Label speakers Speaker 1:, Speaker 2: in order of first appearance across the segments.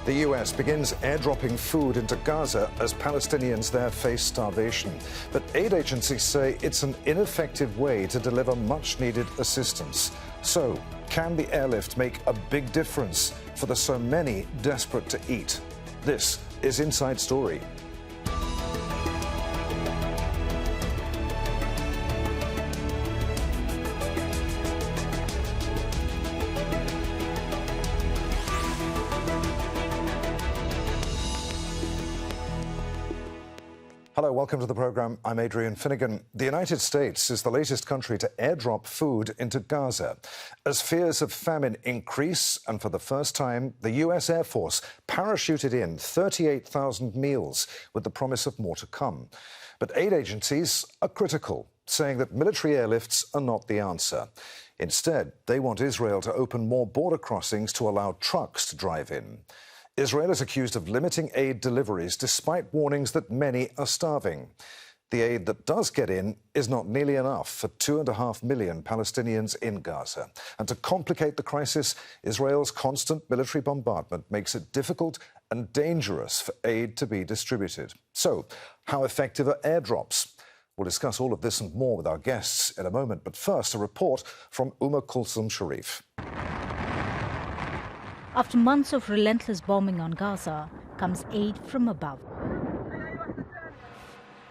Speaker 1: The US begins airdropping food into Gaza as Palestinians there face starvation. But aid agencies say it's an ineffective way to deliver much-needed assistance. So, can the airlift make a big difference for the so many desperate to eat? This is Inside Story. Hello, welcome to the program. I'm Adrian Finighan. The United States is the latest country to airdrop food into Gaza. As fears of famine increase, and for the first time, the US Air Force parachuted in 38,000 meals with the promise of more to come. But aid agencies are critical, saying that military airlifts are not the answer. Instead, they want Israel to open more border crossings to allow trucks to drive in. Israel is accused of limiting aid deliveries despite warnings that many are starving. The aid that does get in is not nearly enough for 2.5 million Palestinians in Gaza. And to complicate the crisis, Israel's constant military bombardment makes it difficult and dangerous for aid to be distributed. So, how effective are airdrops? We'll discuss all of this and more with our guests in a moment. But first, a report from Sharif.
Speaker 2: After months of relentless bombing on Gaza, comes aid from above.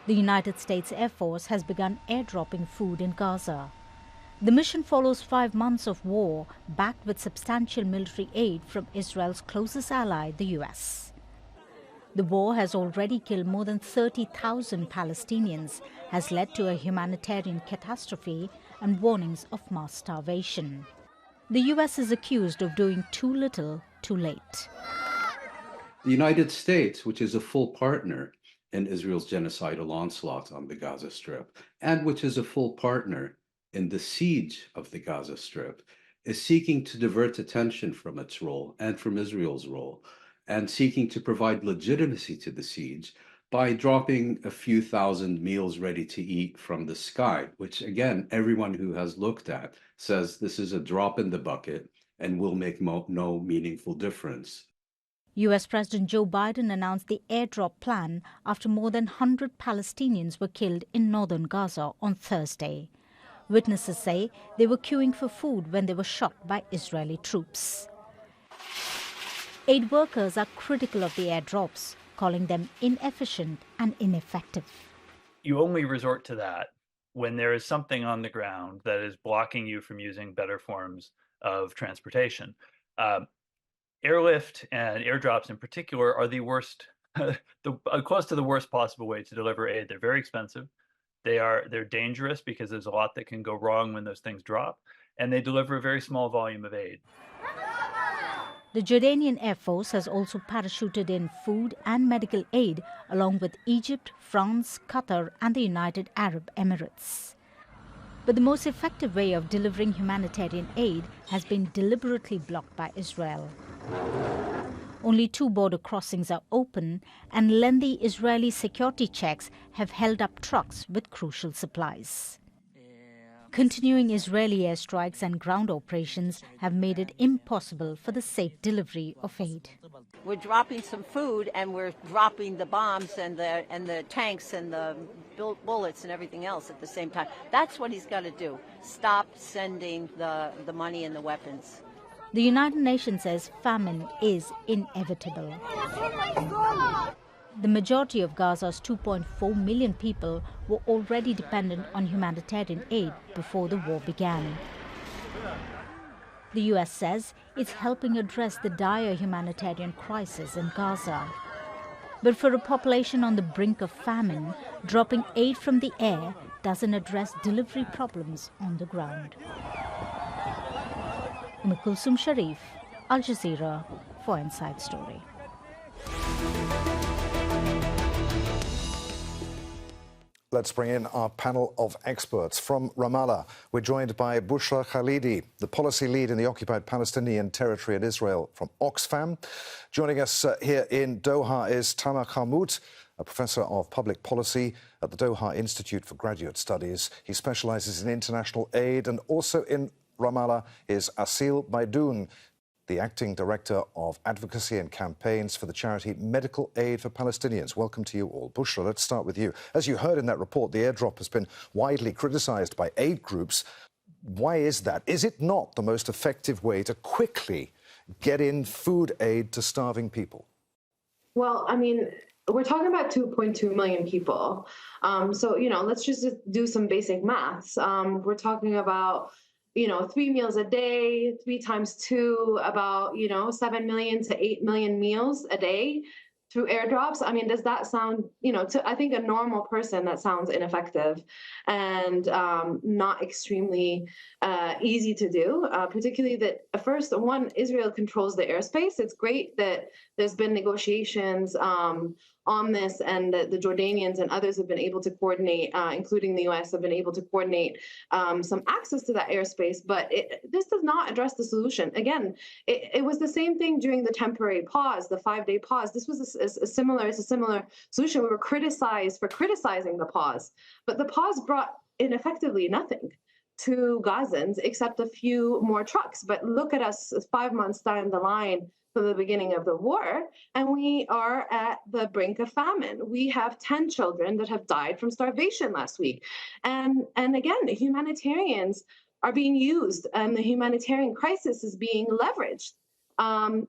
Speaker 2: The United States Air Force has begun airdropping food in Gaza. The mission follows 5 months of war, backed with substantial military aid from Israel's closest ally, the US. The war has already killed more than 30,000 Palestinians, has led to a humanitarian catastrophe and warnings of mass starvation. The US is accused of doing too little, too late.
Speaker 3: The United States, which is a full partner in Israel's genocidal onslaught on the Gaza Strip, and which is a full partner in the siege of the Gaza Strip, is seeking to divert attention from its role and from Israel's role, and seeking to provide legitimacy to the siege by dropping a few thousand meals ready to eat from the sky, which, again, everyone who has looked at says this is a drop in the bucket and will make no meaningful difference.
Speaker 2: US President Joe Biden announced the airdrop plan after more than 100 Palestinians were killed in northern Gaza on Thursday. Witnesses say they were queuing for food when they were shot by Israeli troops. Aid workers are critical of the airdrops, calling them inefficient and ineffective.
Speaker 4: You only resort to that when there is something on the ground that is blocking you from using better forms of transportation. Airlift and airdrops in particular are the worst, close to the worst possible way to deliver aid. They're very expensive. They're dangerous because there's a lot that can go wrong when those things drop, and they deliver a very small volume of aid.
Speaker 2: The Jordanian Air Force has also parachuted in food and medical aid along with Egypt, France, Qatar and the United Arab Emirates. But the most effective way of delivering humanitarian aid has been deliberately blocked by Israel. Only 2 border crossings are open, and lengthy Israeli security checks have held up trucks with crucial supplies. Continuing Israeli airstrikes and ground operations have made it impossible for the safe delivery of aid.
Speaker 5: We're dropping some food, and we're dropping the bombs and the tanks and the bullets and everything else at the same time. That's what he's got to do. Stop sending the money and the weapons.
Speaker 2: The United Nations says famine is inevitable. The majority of Gaza's 2.4 million people were already dependent on humanitarian aid before the war began. The US says it's helping address the dire humanitarian crisis in Gaza. But for a population on the brink of famine, dropping aid from the air doesn't address delivery problems on the ground. Sharif, Al Jazeera for Inside Story.
Speaker 1: Let's bring in our panel of experts. From Ramallah, we're joined by Bushra Khalidi, the policy lead in the occupied Palestinian territory in Israel from Oxfam. Joining us here in Doha is Tamer Khammout, a professor of public policy at the Doha Institute for Graduate Studies. He specializes in international aid, and also in Ramallah is Asil Baidoun, the Acting Director of Advocacy and Campaigns for the charity Medical Aid for Palestinians. Welcome to you all. Bushra, let's start with you. As you heard in that report, the airdrop has been widely criticised by aid groups. Why is that? Is it not the most effective way to quickly get in food aid to starving people?
Speaker 6: Well, I mean, we're talking about 2.2 million people. So, let's just do some basic maths. We're talking about, 3 meals a day, 3 times 2, about, 7 million to 8 million meals a day through airdrops. I mean, does that sound, I think a normal person, that sounds ineffective and not extremely easy to do, particularly that first, Israel controls the airspace. It's great that there's been negotiations on this, and the Jordanians and others have been able to coordinate, including the US, have been able to coordinate some access to that airspace. But this does not address the solution. Again, it was the same thing during the temporary pause, the 5-day pause. This was a similar solution. We were criticized for criticizing the pause, but the pause brought ineffectively nothing to Gazans except a few more trucks. But look at us 5 months down the line from the beginning of the war, and we are at the brink of famine. We have 10 children that have died from starvation last week. And again, the humanitarians are being used, and the humanitarian crisis is being leveraged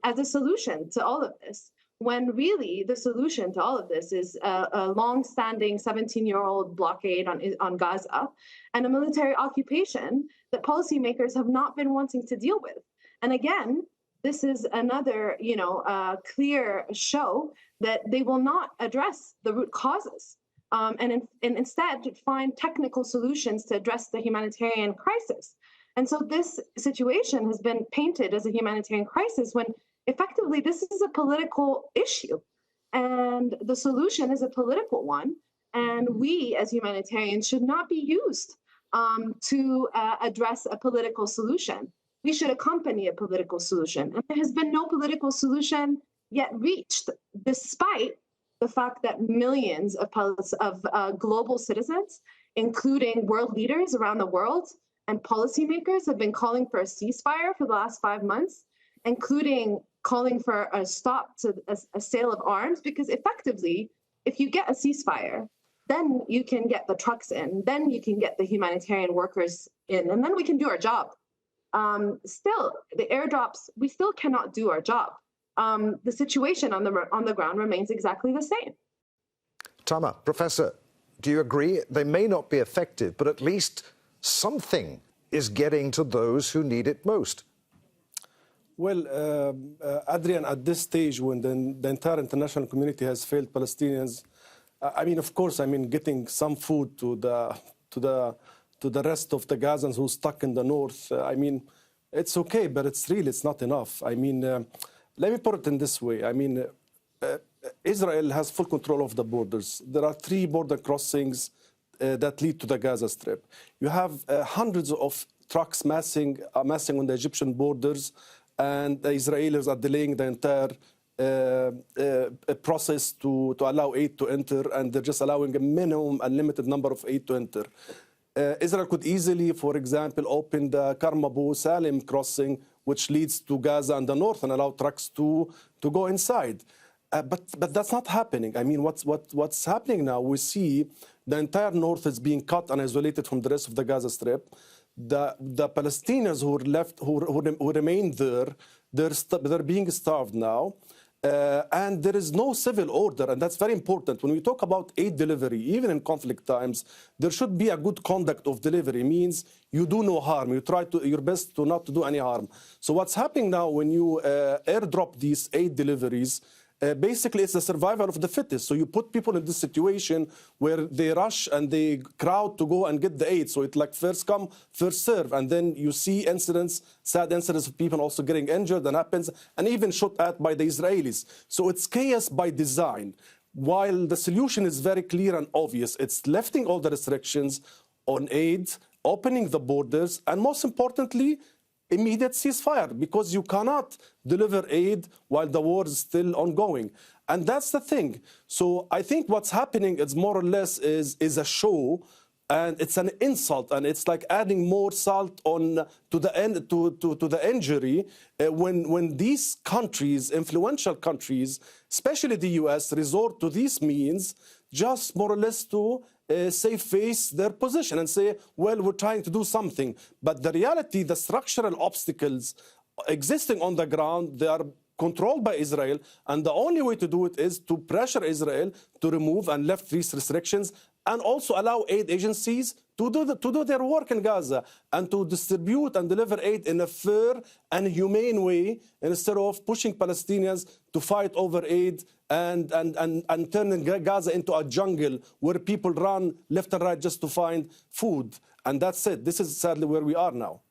Speaker 6: as a solution to all of this, when really the solution to all of this is a long-standing 17-year-old blockade on Gaza and a military occupation that policymakers have not been wanting to deal with. And again, this is another, clear show that they will not address the root causes and instead find technical solutions to address the humanitarian crisis. And so this situation has been painted as a humanitarian crisis when effectively this is a political issue, and the solution is a political one. And we as humanitarians should not be used to address a political solution. We should accompany a political solution. And there has been no political solution yet reached, despite the fact that millions of global citizens, including world leaders around the world and policymakers, have been calling for a ceasefire for the last 5 months, including calling for a stop to a sale of arms, because effectively, if you get a ceasefire, then you can get the trucks in, then you can get the humanitarian workers in, and then we can do our job. Still, the airdrops, we still cannot do our job. The situation on the ground remains exactly the same.
Speaker 1: Tama, Professor, do you agree? They may not be effective, but at least something is getting to those who need it most.
Speaker 7: Well, Adrian, at this stage, when the entire international community has failed Palestinians, of course, getting some food to the rest of the Gazans who are stuck in the north, it's okay, but it's not enough. Let me put it in this way. Israel has full control of the borders. There are 3 border crossings that lead to the Gaza Strip. You have hundreds of trucks massing on the Egyptian borders, and the Israelis are delaying the entire process to allow aid to enter, and they're just allowing a minimum unlimited number of aid to enter. Israel could easily, for example, open the Karmabu Salim crossing, which leads to Gaza and the north, and allow trucks to go inside. But that's not happening. What's happening now, we see the entire north is being cut and isolated from the rest of the Gaza Strip. The Palestinians who are left, who remain there, they're being starved now. And there is no civil order, and that's very important. When we talk about aid delivery, even in conflict times, there should be a good conduct of delivery. It means you do no harm. You try your best to not to do any harm. So what's happening now when you airdrop these aid deliveries, basically it's the survival of the fittest. So you put people in this situation where they rush and they crowd to go and get the aid. So it's like first come, first serve. And then you see incidents, sad incidents of people also getting injured and happens, and even shot at by the Israelis. So it's chaos by design. While the solution is very clear and obvious, it's lifting all the restrictions on aid, opening the borders, and most importantly, immediate ceasefire, because you cannot deliver aid while the war is still ongoing. And that's the thing. So I think what's happening is more or less is a show And it's an insult, and it's like adding more salt on to the injury when these countries, influential countries, especially the US, resort to these means just more or less to save face their position and say, well, we're trying to do something. But the reality, the structural obstacles existing on the ground, they are controlled by Israel, and the only way to do it is to pressure Israel to remove and lift these restrictions, and also allow aid agencies to do their work in Gaza and to distribute and deliver aid in a fair and humane way, instead of pushing Palestinians to fight over aid and turning Gaza into a jungle where people run left and right just to find food. And that's it. This is sadly where we are now.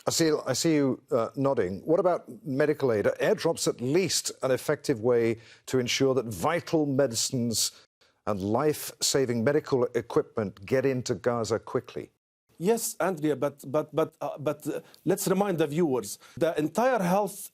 Speaker 1: Asil, I see you nodding. What about medical aid? Are airdrops at least an effective way to ensure that vital medicines and life-saving medical equipment get into Gaza quickly?
Speaker 7: Yes, Andrea, but let's remind the viewers, the entire health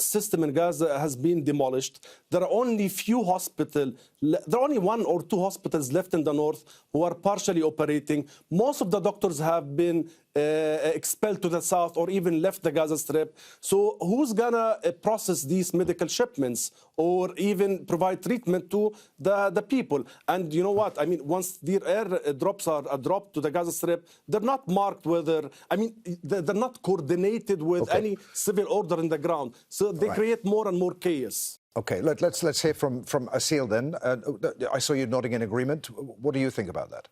Speaker 7: system in Gaza has been demolished. There are only there are only 1 or 2 hospitals left in the north who are partially operating. Most of the doctors have been expelled to the south or even left the Gaza Strip. So who's gonna process these medical shipments or even provide treatment to the people? And you know what? I mean, once their airdrops are dropped to the Gaza Strip, they're not marked whether, I mean, they're not coordinated with any civil order in the ground. So they create more and more chaos.
Speaker 1: Okay, let's hear from Asil then. I saw you nodding in agreement. What do you think about that?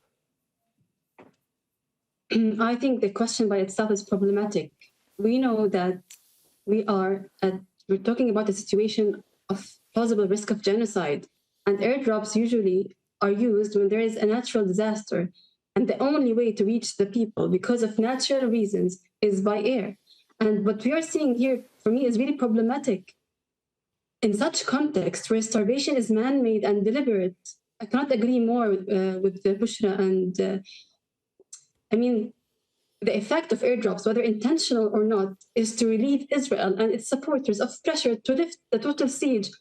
Speaker 8: I think the question by itself is problematic. We know that we're talking about a situation of plausible risk of genocide, and airdrops usually are used when there is a natural disaster, and the only way to reach the people because of natural reasons is by air. And what we are seeing here, for me, is really problematic. In such context, where starvation is man-made and deliberate, I cannot agree more with Bushra. And I mean, the effect of airdrops, whether intentional or not, is to relieve Israel and its supporters of pressure to lift the total siege,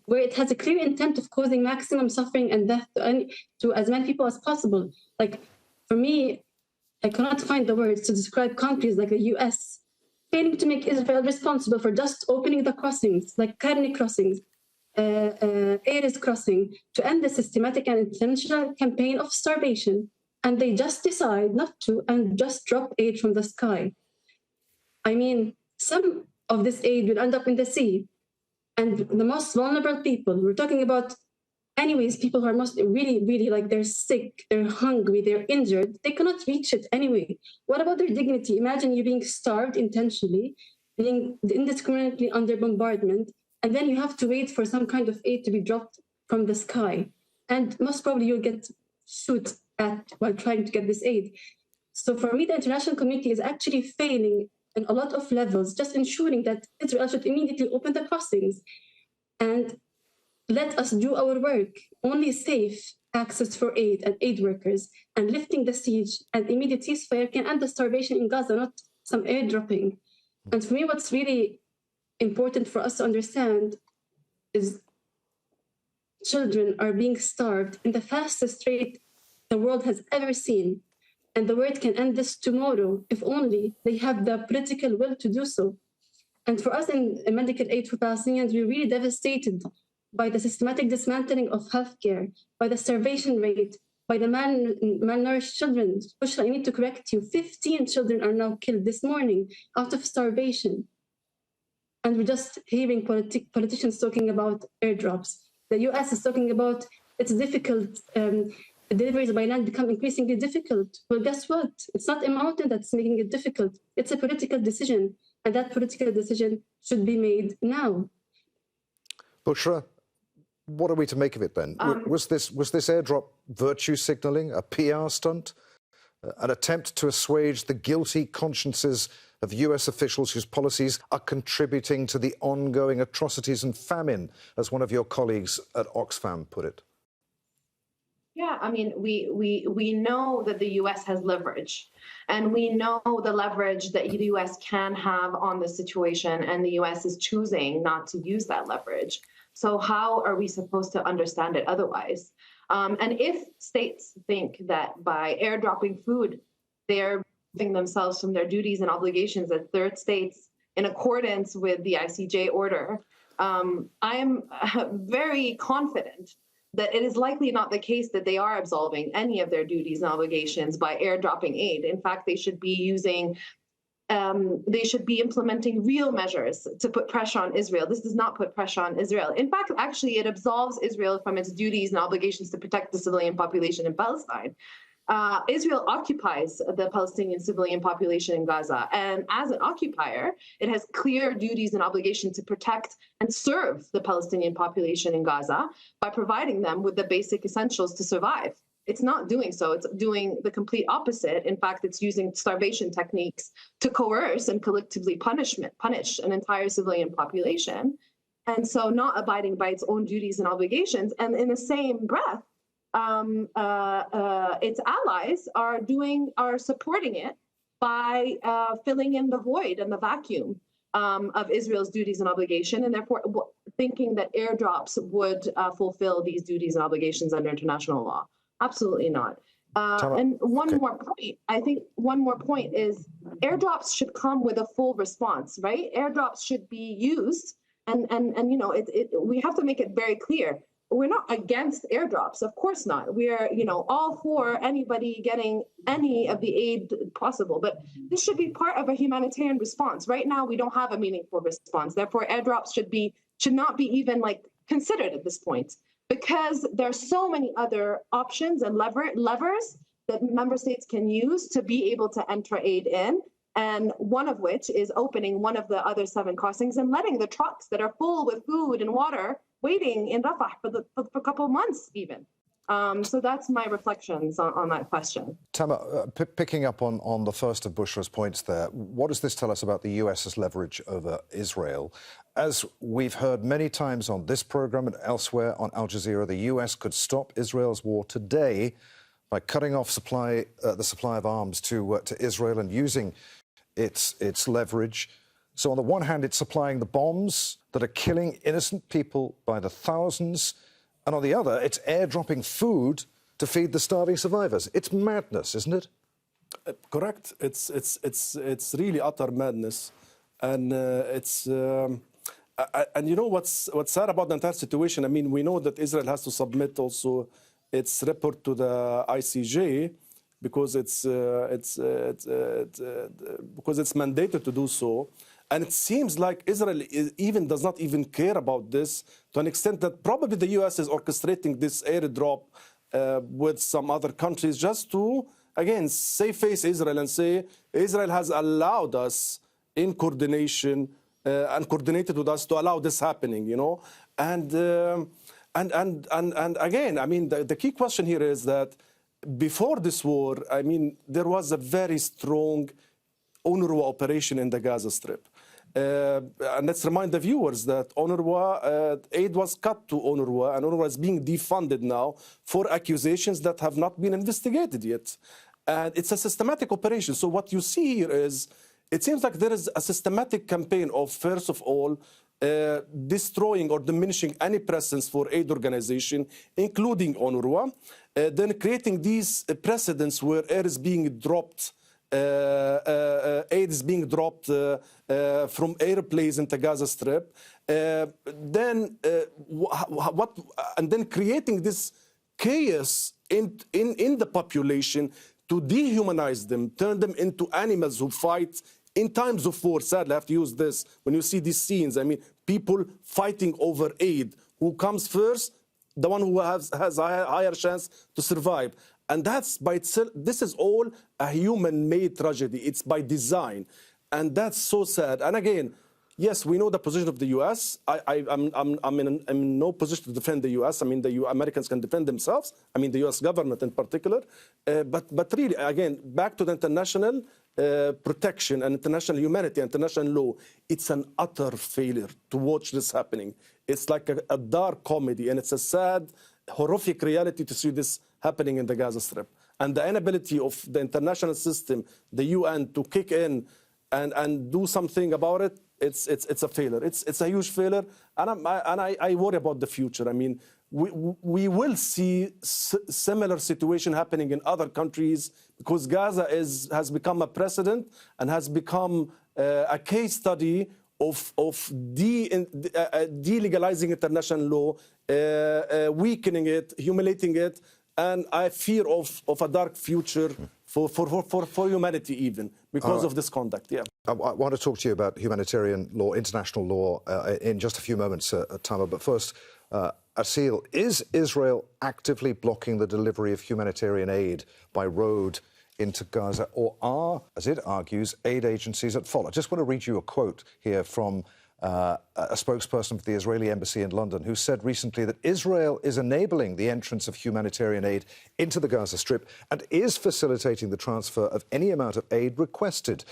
Speaker 8: where it has a clear intent of causing maximum suffering and death to as many people as possible. Like, for me, I cannot find the words to describe countries like the US failing to make Israel responsible for just opening the crossings, like Karni crossings, Erez crossing, to end the systematic and intentional campaign of starvation. And they just decide not to and just drop aid from the sky. I mean, some of this aid will end up in the sea. And the most vulnerable people, we're talking about anyways, people who are most really like they're sick, they're hungry, they're injured, they cannot reach it anyway. What about their dignity? Imagine you being starved intentionally, being indiscriminately under bombardment, and then you have to wait for some kind of aid to be dropped from the sky. And most probably you'll get shot at while trying to get this aid. So for me, the international community is actually failing in a lot of levels, just ensuring that Israel should immediately open the crossings and let us do our work. Only safe access for aid and aid workers and lifting the siege and immediate ceasefire can end the starvation in Gaza, not some airdropping. And for me, what's really important for us to understand is children are being starved in the fastest rate the world has ever seen. And the world can end this tomorrow if only they have the political will to do so. And for us in medical aid for Palestinians, we're really devastated by the systematic dismantling of healthcare, by the starvation rate, by the malnourished children. Bushra, I need to correct you. 15 children are now killed this morning out of starvation. And we're just hearing politicians talking about airdrops. The US is talking about it's difficult, deliveries by land become increasingly difficult. Well, guess what? It's not a mountain that's making it difficult. It's a political decision. And that political decision should be made now.
Speaker 1: Bushra, what are we to make of it then? Was this airdrop virtue signaling, a PR stunt, an attempt to assuage the guilty consciences of US officials whose policies are contributing to the ongoing atrocities and famine, as one of your colleagues at Oxfam put it?
Speaker 6: Yeah, I mean, we know that the U.S. has leverage, and we know the leverage that the U.S. can have on the situation, and the U.S. is choosing not to use that leverage. So how are we supposed to understand it otherwise? And if states think that by airdropping food, they're removing themselves from their duties and obligations as third states in accordance with the ICJ order, I am very confident that it is likely not the case that they are absolving any of their duties and obligations by airdropping aid. In fact, they should be implementing real measures to put pressure on Israel. This does not put pressure on Israel. In fact, actually, it absolves Israel from its duties and obligations to protect the civilian population in Palestine. Israel occupies the Palestinian civilian population in Gaza, and as an occupier, it has clear duties and obligation to protect and serve the Palestinian population in Gaza by providing them with the basic essentials to survive. It's not doing so. It's doing the complete opposite. In fact, it's using starvation techniques to coerce and collectively punish an entire civilian population, and so not abiding by its own duties and obligations. And in the same breath, its allies are supporting it by filling in the void and the vacuum of Israel's duties and obligation, and therefore thinking that airdrops would fulfill these duties and obligations under international law. Absolutely not. And one more point, I think one more point is airdrops should come with a full response, right? Airdrops should be used, and you know, we have to make it very clear. We're not against airdrops, of course not. We're, you know, all for anybody getting any of the aid possible, but this should be part of a humanitarian response. Right now, we don't have a meaningful response. Therefore, airdrops should not be even like considered at this point, because there's so many other options and levers that member states can use to be able to enter aid in. And one of which is opening one of the other 7 crossings and letting the trucks that are full with food and water waiting in Rafah for a couple of months even. So that's my reflections on that question.
Speaker 1: Tamer, picking up on the first of Bushra's points there, what does this tell us about the US's leverage over Israel? As we've heard many times on this program and elsewhere on Al Jazeera, the US could stop Israel's war today by cutting off the supply of arms to Israel and using its leverage. So on the one hand, it's supplying the bombs that are killing innocent people by the thousands, and on the other, it's airdropping food to feed the starving survivors. It's madness, isn't it?
Speaker 7: Correct. It's really utter madness, and and you know what's sad about the entire situation? I mean, we know that Israel has to submit also its report to the ICJ because it's mandated to do so. And it seems like Israel does not even care about this, to an extent that probably the US is orchestrating this airdrop with some other countries just to, again, save face Israel and say Israel has allowed us in coordination and coordinated with us to allow this happening, you know. And again, I mean, the key question here is that before this war, I mean, there was a very strong UNRWA operation in the Gaza Strip. And let's remind the viewers that UNRWA, aid was cut to UNRWA, and UNRWA is being defunded now for accusations that have not been investigated yet. And it's a systematic operation. So what you see here is, it seems like there is a systematic campaign of, first of all, destroying or diminishing any presence for aid organization, including UNRWA, then creating these precedents where aid is being dropped, aid is being dropped from airplanes into Gaza Strip, and then creating this chaos in the population to dehumanize them, turn them into animals who fight in times of war. Sadly, I have to use this. When you see these scenes, I mean, people fighting over aid. Who comes first? The one who has a higher chance to survive. And that's by itself, this is all a human-made tragedy. It's by design. And that's so sad. And again, yes, we know the position of the U.S. I'm in no position to defend the U.S. I mean, the Americans can defend themselves. I mean, the U.S. government in particular. But really, again, back to the international protection and international humanity, international law, it's an utter failure to watch this happening. It's like a dark comedy, and it's a sad, horrific reality to see this happening in the Gaza Strip. And the inability of the international system, the UN, to kick in and do something about it, it's a failure. It's a huge failure, and I worry about the future. I mean, we will see similar situation happening in other countries, because Gaza has become a precedent and has become a case study of delegalizing international law, weakening it, humiliating it, and I fear of a dark future for humanity even because of this conduct. Yeah.
Speaker 1: I want to talk to you about humanitarian law, international law, in just a few moments, Tama. But first, Asil, is Israel actively blocking the delivery of humanitarian aid by road into Gaza, or are, as it argues, aid agencies at fault? I just want to read you a quote here from a spokesperson for the Israeli embassy in London, who said recently that Israel is enabling the entrance of humanitarian aid into the Gaza Strip and is facilitating the transfer of any amount of aid requested.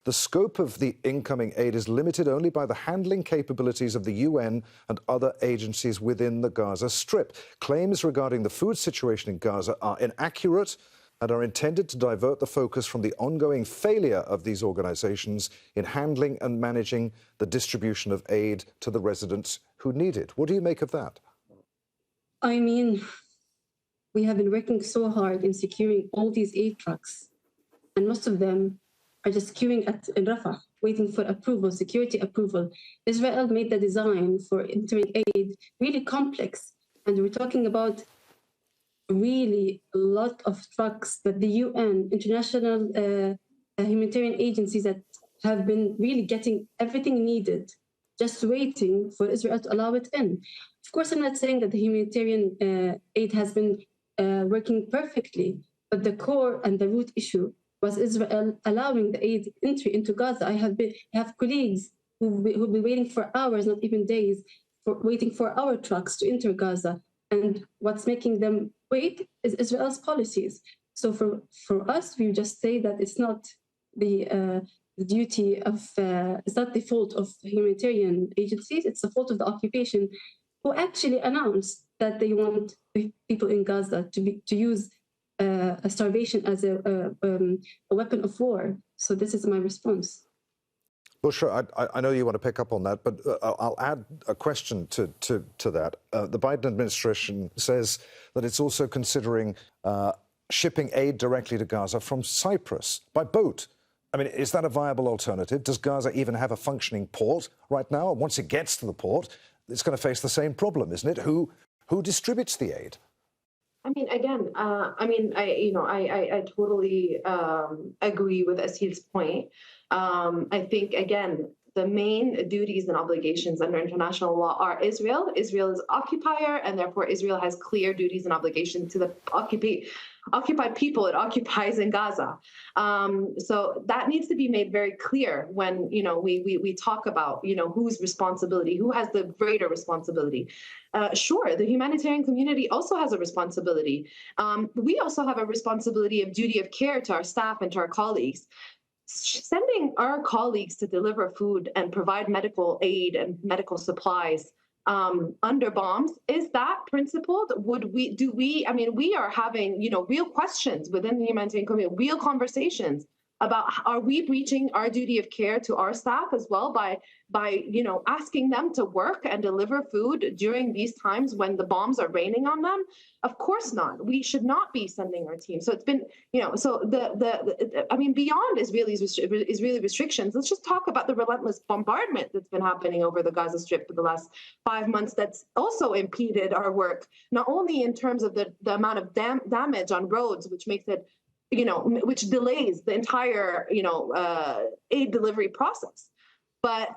Speaker 1: The scope of the incoming aid is limited only by the handling capabilities of the UN and other agencies within the Gaza Strip. Claims regarding the food situation in Gaza are inaccurate and are intended to divert the focus from the ongoing failure of these organizations in handling and managing the distribution of aid to the residents who need it. What do you make of that?
Speaker 8: I mean, we have been working so hard in securing all these aid trucks, and most of them are just queuing in Rafah, waiting for approval, security approval. Israel made the design for entering aid really complex, and we're talking about really a lot of trucks that the UN, international humanitarian agencies that have been really getting everything needed, just waiting for Israel to allow it in. Of course, I'm not saying that the humanitarian aid has been working perfectly, but the core and the root issue was Israel allowing the aid entry into Gaza. I have colleagues who've been waiting for hours, not even days, waiting for our trucks to enter Gaza. And what's making them wait is Israel's policies. So for us, we just say that it's not the duty of, it's not the fault of humanitarian agencies, it's the fault of the occupation, who actually announced that they want people in Gaza to use starvation as a weapon of war. So this is my response.
Speaker 1: Bushra, I know you want to pick up on that, but I'll add a question to that. The Biden administration says that it's also considering shipping aid directly to Gaza from Cyprus by boat. I mean, is that a viable alternative? Does Gaza even have a functioning port right now? And once it gets to the port, it's going to face the same problem, isn't it? Who distributes the aid?
Speaker 6: I mean, again, I totally agree with Asil's point. I think, again, the main duties and obligations under international law are Israel. Israel is occupier, and therefore Israel has clear duties and obligations to the occupied people it occupies in Gaza. So that needs to be made very clear when, we talk about, whose responsibility, who has the greater responsibility. Sure, the humanitarian community also has a responsibility. We also have a responsibility of duty of care to our staff and to our colleagues. Sending our colleagues to deliver food and provide medical aid and medical supplies under bombs, is that principled? We are having, real questions within the humanitarian community, real conversations about, are we breaching our duty of care to our staff as well by asking them to work and deliver food during these times when the bombs are raining on them? Of course not. We should not be sending our team. So it's been, beyond Israeli restrictions, let's just talk about the relentless bombardment that's been happening over the Gaza Strip for the last 5 months. That's also impeded our work, not only in terms of the amount of damage on roads, which makes it, which delays the entire, aid delivery process, but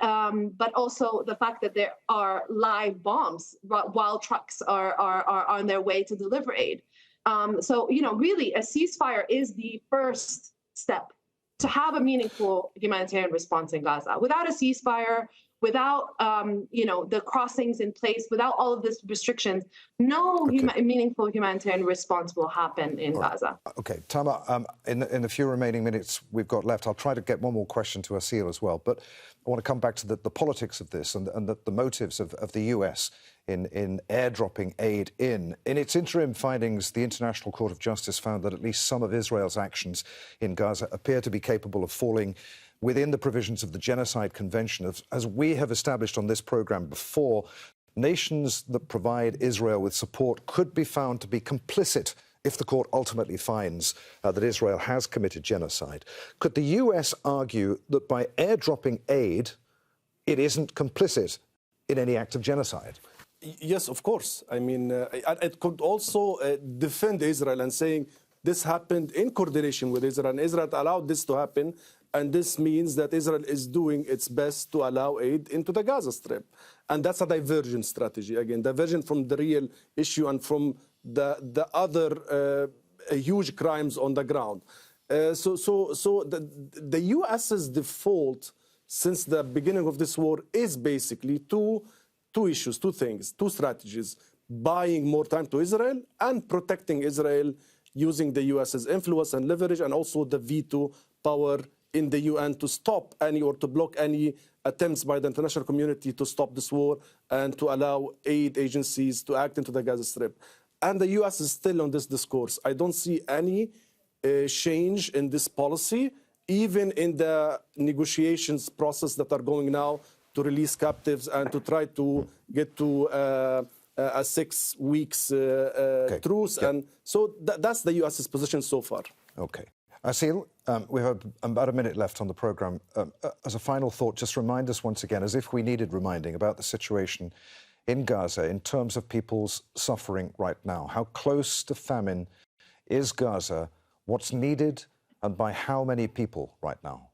Speaker 6: also the fact that there are live bombs while trucks are on their way to deliver aid. So, really, a ceasefire is the first step to have a meaningful humanitarian response in Gaza. Without a ceasefire, without the crossings in place, without all of these restrictions, no meaningful humanitarian response will happen in Gaza.
Speaker 1: Okay, Tama, in the few remaining minutes we've got left, I'll try to get one more question to Asil as well, but I want to come back to the politics of this and the motives of the US in airdropping aid in. In its interim findings, the International Court of Justice found that at least some of Israel's actions in Gaza appear to be capable of falling within the provisions of the Genocide Convention. As we have established on this programme before, nations that provide Israel with support could be found to be complicit if the court ultimately finds that Israel has committed genocide. Could the US argue that by airdropping aid, it isn't complicit in any act of genocide?
Speaker 7: Yes, of course. I mean, it could also defend Israel and saying this happened in coordination with Israel, and Israel allowed this to happen, and this means that Israel is doing its best to allow aid into the Gaza Strip. And that's a divergent strategy, again, divergent from the real issue and from the other huge crimes on the ground. So the US's default since the beginning of this war is basically two issues, two things, two strategies: buying more time to Israel and protecting Israel using the US's influence and leverage, and also the veto power in the UN to stop any or to block any attempts by the international community to stop this war and to allow aid agencies to act into the Gaza Strip. And the US is still on this discourse. I don't see any change in this policy, even in the negotiations process that are going now to release captives and to try to get to a 6 weeks truce. Yeah. And so that's the US's position so far.
Speaker 1: Okay. Asil, we have about a minute left on the programme. As a final thought, just remind us once again, as if we needed reminding, about the situation in Gaza in terms of people's suffering right now. How close to famine is Gaza? What's needed, and by how many people right now?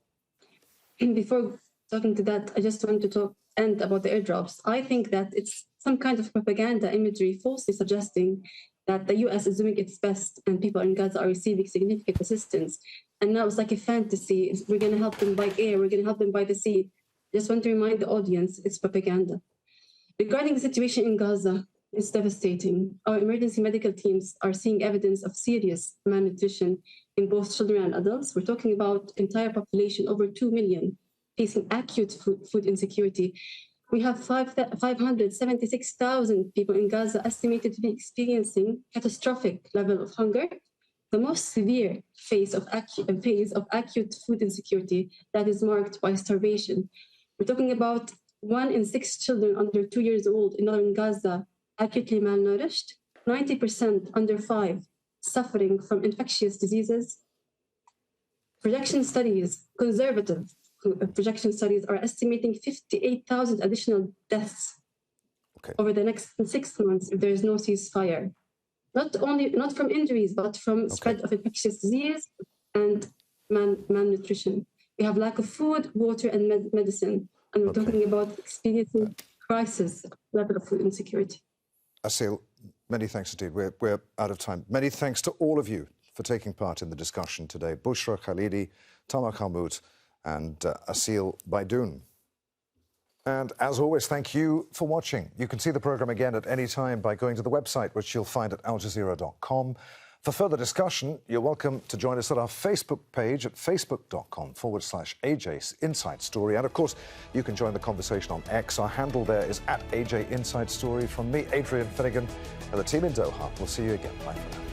Speaker 8: And before talking to that, I just want to end about the airdrops. I think that it's some kind of propaganda imagery falsely suggesting that the US is doing its best and people in Gaza are receiving significant assistance. And now it's like a fantasy. We're going to help them by air. We're going to help them by the sea. Just want to remind the audience, it's propaganda. Regarding the situation in Gaza, it's devastating. Our emergency medical teams are seeing evidence of serious malnutrition in both children and adults. We're talking about entire population, over 2 million, facing acute food insecurity. We have 576,000 people in Gaza estimated to be experiencing catastrophic level of hunger, the most severe phase of acute food insecurity that is marked by starvation. We're talking about 1 in 6 children under 2 years old in northern Gaza acutely malnourished, 90% under 5 suffering from infectious diseases. Conservative projection studies are estimating 58,000 additional deaths over the next 6 months if there is no ceasefire. Not from injuries, but from spread of infectious disease and malnutrition. We have lack of food, water, and medicine. And we're talking about experiencing crisis level of food insecurity.
Speaker 1: Asil, many thanks indeed. We're out of time. Many thanks to all of you for taking part in the discussion today. Bushra, Khalidi, Tamar Kalmout, and Asil Baidoun. And as always, thank you for watching. You can see the programme again at any time by going to the website, which you'll find at aljazeera.com. For further discussion, you're welcome to join us at our Facebook page at facebook.com/AJ Inside Story. And of course, you can join the conversation on X. Our handle there is @AJ Inside Story. From me, Adrian Finighan, and the team in Doha. We'll see you again. Bye for now.